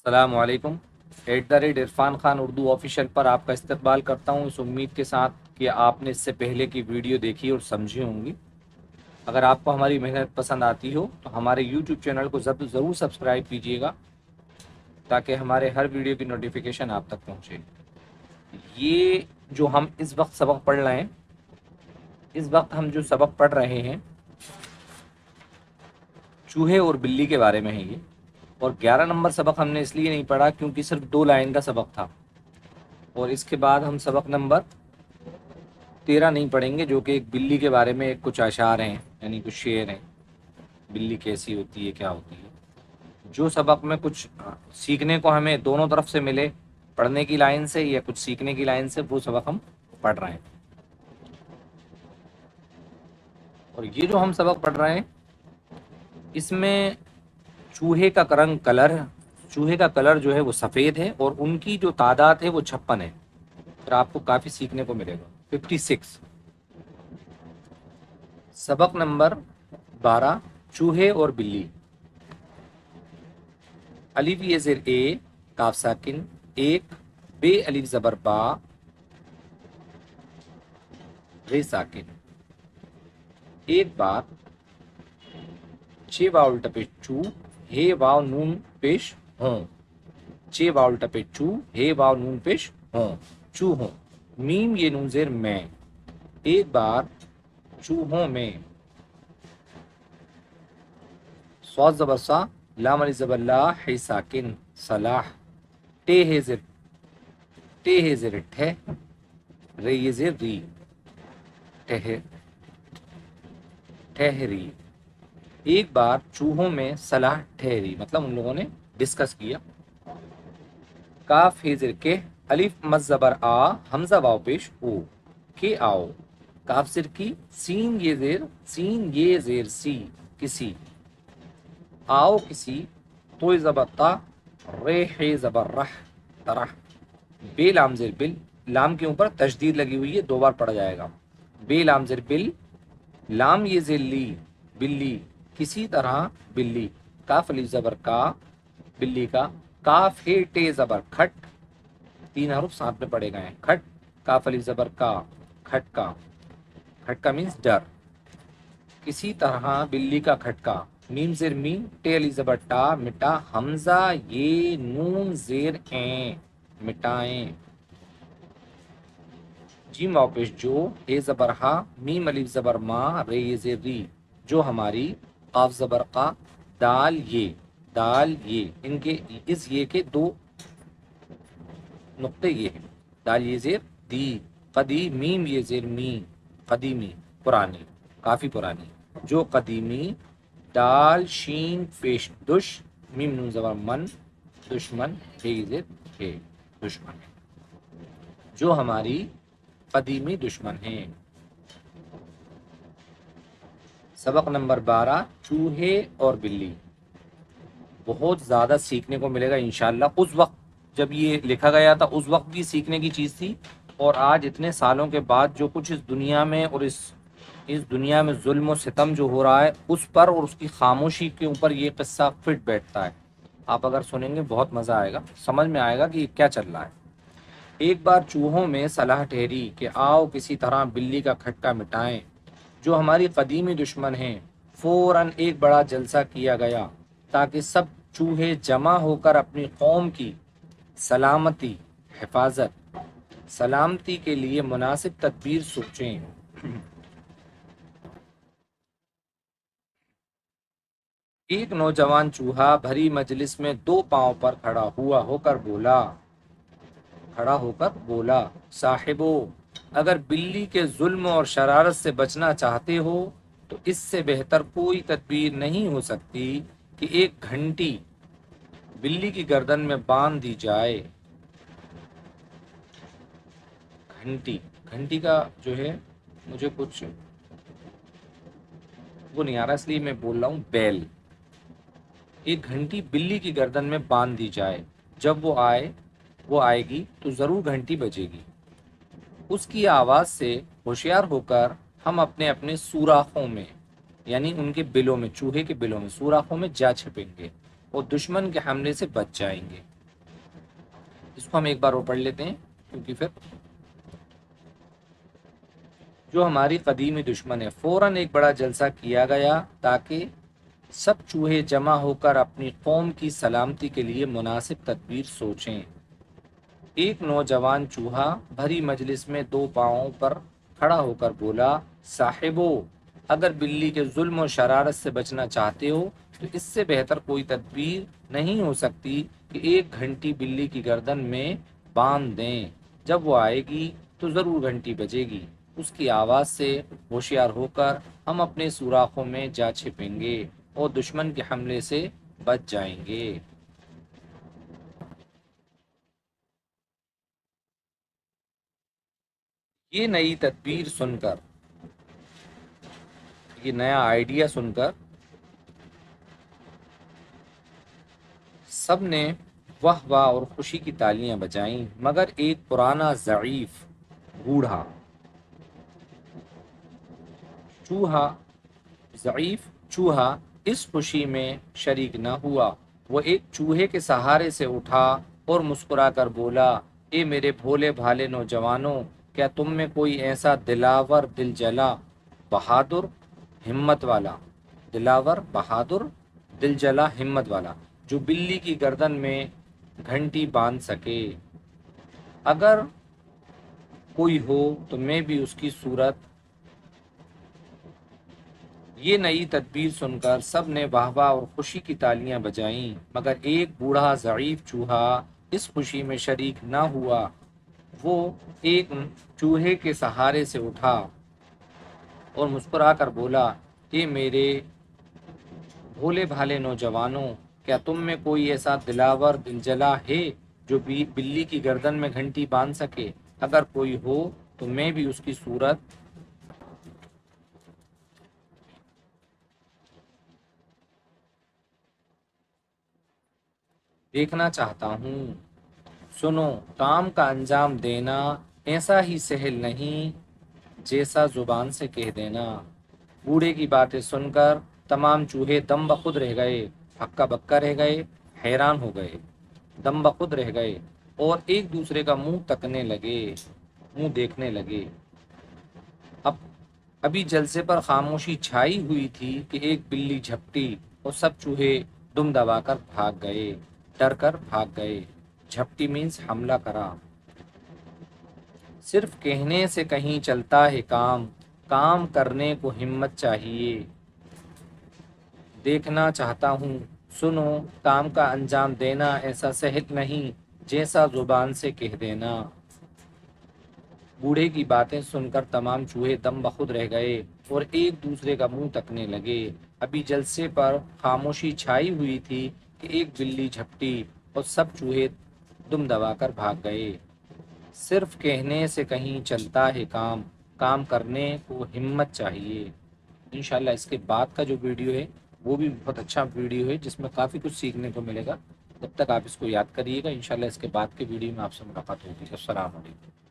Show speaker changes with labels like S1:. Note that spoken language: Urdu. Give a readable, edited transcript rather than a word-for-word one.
S1: السلام علیکم۔ @عرفان خان اردو آفیشیل پر آپ کا استقبال کرتا ہوں، اس امید کے ساتھ کہ آپ نے اس سے پہلے کی ویڈیو دیکھی اور سمجھی ہوں گی۔ اگر آپ کو ہماری محنت پسند آتی ہو تو ہمارے یوٹیوب چینل کو ضرور سبسکرائب کیجیے گا تاکہ ہمارے ہر ویڈیو کی نوٹیفیکیشن آپ تک پہنچے۔ یہ جو ہم اس وقت سبق پڑھ رہے ہیں، اس وقت ہم جو سبق پڑھ رہے ہیں چوہے اور بلی کے بارے میں ہے یہ، اور 11 نمبر سبق ہم نے اس لیے نہیں پڑھا کیونکہ صرف 2 لائن کا سبق تھا، اور اس کے بعد ہم سبق نمبر 13 نہیں پڑھیں گے جو کہ ایک بلی کے بارے میں کچھ اشعار ہیں، یعنی کچھ شعر ہیں، بلی کیسی ہوتی ہے، کیا ہوتی ہے۔ جو سبق میں کچھ سیکھنے کو ہمیں دونوں طرف سے ملے، پڑھنے کی لائن سے یا کچھ سیکھنے کی لائن سے، وہ سبق ہم پڑھ رہے ہیں۔ اور یہ جو ہم سبق پڑھ رہے ہیں اس میں چوہے کا کلر جو ہے وہ سفید ہے، اور ان کی جو تعداد ہے وہ 56 ہے، پھر آپ کو کافی سیکھنے کو ملے گا۔ 56 سبق نمبر 12 چوہے اور بلی۔ الف یہ زیر اے، کاف ساکن، ایک، بے الف زبر با، غے ساکن۔ ایک بار، چھ واو الٹا پیش چو، ہے واو نون پیش ہوں، چھ واو الٹا پیش چو، ہے واو نون پیش ہوں، چو ہوں۔ میم یہ نون زیر میں، ایک بار چوہوں میں۔ صاد زبر سا، لام الف زبر لا، ہے ساکن، صلاح۔ ٹے ہے زیر ٹھے، رے یہ زیر ری، ٹھہری۔ ایک بار چوہوں میں صلاح ٹھہری، مطلب ان لوگوں نے ڈسکس کیا۔ کاف ہے زیر کے، الف مز زبر آ، حمزہ واو پیش او، کے آؤ۔ کاف زیر کی، سین یہ زیر سی، کسی۔ آؤ کسی، تو زبر تا، رے ہے زبر رہ، طرح۔ بے لام زیر بل، لام کے اوپر تشدید لگی ہوئی ہے، 2 بار پڑا جائے گا۔ بے لام زیر بل، لام یہ زیر لی، بلی، کسی طرح بلی۔ کاف الف زبر کا، بلی کا۔ کاف ہے ٹے زبر کھٹ، 3 حروف ساتھ میں پڑے گئے ہیں، کھٹ۔ کاف الف زبر کا، کھٹکا، کھٹکا مینس ڈر۔ کسی طرح بلی کا کھٹکا۔ میم زیر می، ٹے الف زبر ٹا، مٹا، حمزہ یہ نون زیر این، مٹائیں۔ جیم واو پیش جو، اے زبر ہا، میم الف زبر ما، رے یہ زیر ری، جو ہماری۔ قاف زبر قا، دال یہ، ان کے اس یہ کے 2 نقطے یہ ہیں، دال یہ زیر دی، قدی، میم یہ زیر می، قدیمی، پرانی، کافی پرانی، جو قدیمی۔ دال شین پیش دش، میم نون زبر من، دشمن، ہے یہ زیر ہے، دشمن، جو ہماری قدیمی دشمن ہیں۔ سبق نمبر 12 چوہے اور بلی۔ بہت زیادہ سیکھنے کو ملے گا انشاءاللہ۔ اس وقت جب یہ لکھا گیا تھا اس وقت بھی سیکھنے کی چیز تھی، اور آج اتنے سالوں کے بعد جو کچھ اس دنیا میں اور اس دنیا میں ظلم و ستم جو ہو رہا ہے اس پر اور اس کی خاموشی کے اوپر یہ قصہ فٹ بیٹھتا ہے۔ آپ اگر سنیں گے بہت مزہ آئے گا، سمجھ میں آئے گا کہ یہ کیا چل رہا ہے۔ ایک بار چوہوں میں صلاح ٹھہری کہ آؤ کسی طرح بلی کا کھٹکا مٹائیں، جو ہماری قدیمی دشمن ہیں۔ فوراً ایک بڑا جلسہ کیا گیا تاکہ سب چوہے جمع ہو کر اپنی قوم کی سلامتی کے لیے مناسب تدبیر سوچیں۔ ایک نوجوان چوہا بھری مجلس میں 2 پاؤں پر کھڑا ہو کر بولا، صاحبو، اگر بلی کے ظلم اور شرارت سے بچنا چاہتے ہو تو اس سے بہتر کوئی تدبیر نہیں ہو سکتی کہ ایک گھنٹی بلی کی گردن میں باندھ دی جائے۔ گھنٹی کا جو ہے مجھے کچھ وہ نہیں آ رہا، اس لیے میں بول رہا ہوں بیل۔ ایک گھنٹی بلی کی گردن میں باندھ دی جائے، جب وہ آئے گی تو ضرور گھنٹی بجے گی۔ اس کی آواز سے ہوشیار ہو کر ہم اپنے اپنے سوراخوں میں، یعنی ان کے بلوں میں، چوہے کے بلوں میں، سوراخوں میں جا چھپیں گے اور دشمن کے حملے سے بچ جائیں گے۔ اس کو ہم ایک بار اور پڑھ لیتے ہیں کیونکہ پھر جو ہماری قدیمی دشمن ہے، فوراً ایک بڑا جلسہ کیا گیا تاکہ سب چوہے جمع ہو کر اپنی قوم کی سلامتی کے لیے مناسب تدبیر سوچیں۔ ایک نوجوان چوہا بھری مجلس میں دو پاؤں پر کھڑا ہو کر بولا، صاحبو، اگر بلی کے ظلم و شرارت سے بچنا چاہتے ہو تو اس سے بہتر کوئی تدبیر نہیں ہو سکتی کہ ایک گھنٹی بلی کی گردن میں باندھ دیں۔ جب وہ آئے گی تو ضرور گھنٹی بجے گی۔ اس کی آواز سے ہوشیار ہو کر ہم اپنے سوراخوں میں جا چھپیں گے اور دشمن کے حملے سے بچ جائیں گے۔ یہ نئی تدبیر سن کر، یہ نیا آئیڈیا سن کر سب نے واہ واہ اور خوشی کی تالیاں بجائیں، مگر ایک پرانا ضعیف بوڑھا چوہا ضعیف چوہا اس خوشی میں شریک نہ ہوا۔ وہ ایک چوہے کے سہارے سے اٹھا اور مسکرا کر بولا، اے میرے بھولے بھالے نوجوانوں، کیا تم میں کوئی ایسا دلاور، دل جلا، بہادر، ہمت والا، دلاور، بہادر، دل جلا، ہمت والا، جو بلی کی گردن میں گھنٹی باندھ سکے؟ اگر کوئی ہو تو میں بھی اس کی صورت۔ یہ نئی تدبیر سن کر سب نے واہ واہ اور خوشی کی تالیاں بجائیں، مگر ایک بوڑھا ضعیف چوہا اس خوشی میں شریک نہ ہوا۔ وہ ایک چوہے کے سہارے سے اٹھا اور مسکرا کر بولا، اے میرے بھولے بھالے نوجوانوں، کیا تم میں کوئی ایسا دلاور، دل جلا ہے جو بلی کی گردن میں گھنٹی باندھ سکے؟ اگر کوئی ہو تو میں بھی اس کی صورت دیکھنا چاہتا ہوں۔ سنو، کام کا انجام دینا ایسا ہی سہل نہیں جیسا زبان سے کہہ دینا۔ بوڑھے کی باتیں سن کر تمام چوہے دم بخود رہ گئے، ہکا بکا رہ گئے، حیران ہو گئے، دم بخود رہ گئے اور ایک دوسرے کا منہ تکنے لگے، منہ دیکھنے لگے۔ اب ابھی جلسے پر خاموشی چھائی ہوئی تھی کہ ایک بلی جھپٹی اور سب چوہے دم دبا کر بھاگ گئے، ڈر کر بھاگ گئے۔ جھپٹی مینس حملہ کرا۔ صرف کہنے سے کہیں چلتا ہے کام، کام کرنے کو ہمت چاہیے۔ دیکھنا چاہتا ہوں، سنو، کام کا انجام دینا ایسا سہل نہیں جیسا زبان سے کہہ دینا۔ بوڑھے کی باتیں سن کر تمام چوہے دم بخود رہ گئے اور ایک دوسرے کا منہ تکنے لگے۔ ابھی جلسے پر خاموشی چھائی ہوئی تھی کہ ایک بلی جھپٹی اور سب چوہے دم دبا کر بھاگ گئے۔ صرف کہنے سے کہیں چلتا ہے کام، کام کرنے کو ہمت چاہیے۔ انشاءاللہ اس کے بعد کا جو ویڈیو ہے وہ بھی بہت اچھا ویڈیو ہے جس میں کافی کچھ سیکھنے کو ملے گا۔ جب تک آپ اس کو یاد کریے گا، انشاءاللہ اس کے بعد کے ویڈیو میں آپ سے ملاقات ہوگی۔ السلام علیکم۔